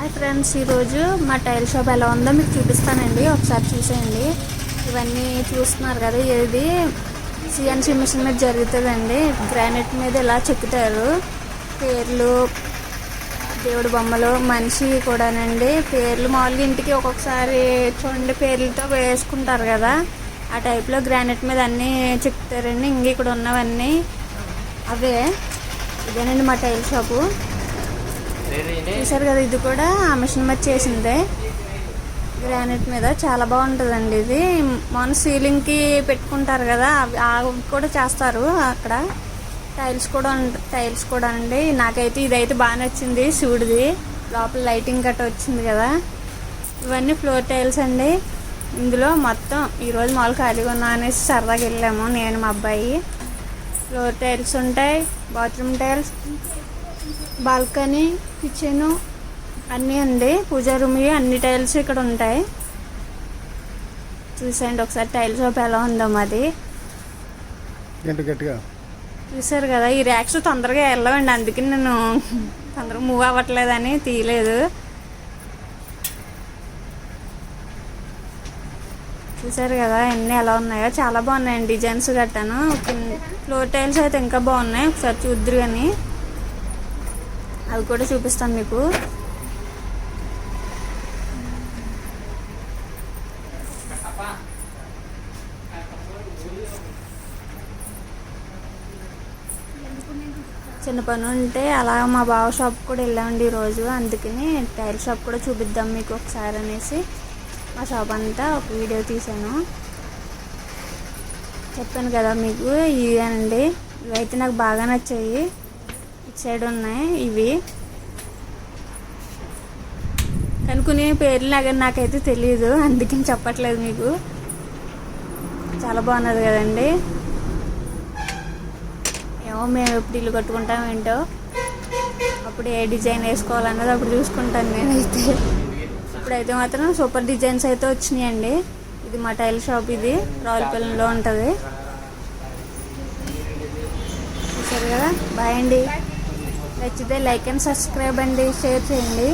Hi friends, ఈరోజు మా tile shop ఎలా ఉందో మీకు చూపిస్తానండి. ఒకసారి చూసేయండి. ఇవన్నీ చూస్తున్నారు కదా, ఇది సిఎన్సి మిషన్ మీద జరుగుతుందండి. గ్రానైట్ మీద ఇలా చెక్కుతారు. పేర్లు, దేవుడి బొమ్మలు, మనిషి కూడానండి. పేర్లు మామూలుగా ఇంటికి ఒక్కొక్కసారి చూడండి పేర్లతో వేసుకుంటారు కదా, ఆ టైప్లో గ్రానైట్ మీద అన్నీ చెక్కుతారండి. ఇంక ఇక్కడ ఉన్నవన్నీ అవే. ఇదేనండి మా టైల్ షాపు. చూసారు కదా, ఇది కూడా ఆ మిషన్ మీద చేసిందే. గ్రానైట్ మీద చాలా బాగుంటుందండి. ఇది మన సీలింగ్కి పెట్టుకుంటారు కదా, అవి కూడా చేస్తారు అక్కడ. టైల్స్ కూడా అండి. నాకైతే ఇదైతే బాగా నచ్చింది. శివుడిది లోపల లైటింగ్ గట్ట వచ్చింది కదా. ఇవన్నీ ఫ్లోర్ టైల్స్ అండి. ఇందులో మొత్తం ఈరోజు మామూలు ఖాళీగా ఉన్నా అనేసి సరదాగా వెళ్ళాము నేను మా అబ్బాయి. ఫ్లోర్ టైల్స్ ఉంటాయి, బాత్రూమ్ టైల్స్, బాల్కనీ, కిచెను అన్నీ అండి. పూజా రూమ్ అన్ని టైల్స్ ఇక్కడ ఉంటాయి. చూసేయండి ఒకసారి టైల్ షాప్ ఎలా ఉందో మాది. చూసారు కదా, ఈ ర్యాక్స్ తొందరగా వెళ్ళవండి, అందుకని నేను తొందరగా మూవ్ అవ్వట్లేదని తీయలేదు. చూసారు కదా అన్నీ ఎలా ఉన్నాయో, చాలా బాగున్నాయండి డిజైన్స్ గట్టాను. ఫ్లోర్ టైల్స్ అయితే ఇంకా బాగున్నాయి, ఒకసారి చూద్దరు కానీ అవి కూడా చూపిస్తాను మీకు. చిన్న పని ఉంటే అలా మా బావ షాప్ కూడా వెళ్ళామండి ఈరోజు. అందుకని టైల్ షాప్ కూడా చూపిద్దాం మీకు ఒకసారి అనేసి మా షాప్ అంతా ఒక వీడియో తీసాను. చెప్పాను కదా మీకు, ఇవేనండి. ఇవైతే నాకు బాగా నచ్చాయి. ఇటు సైడ్ ఉన్నాయి ఇవి, కనుక్కునే పేర్లు నాకైతే తెలియదు, అందుకని చెప్పట్లేదు మీకు. చాలా బాగున్నది కదండి. ఏమో మేము ఎప్పుడు ఇల్లు కట్టుకుంటాం ఏంటో, అప్పుడు ఏ డిజైన్ వేసుకోవాలన్నది అప్పుడు చూసుకుంటాను నేనైతే. ఇప్పుడైతే మాత్రం సూపర్ డిజైన్స్ అయితే వచ్చినాయండి. ఇది మా టైల్ షాప్, ఇది రావులపల్లిలో ఉంటుంది. చూసారు కదా, బాయ్ అండి. నచ్చితే లైక్ అండ్ సబ్స్క్రైబ్ అండి, షేర్ చేయండి.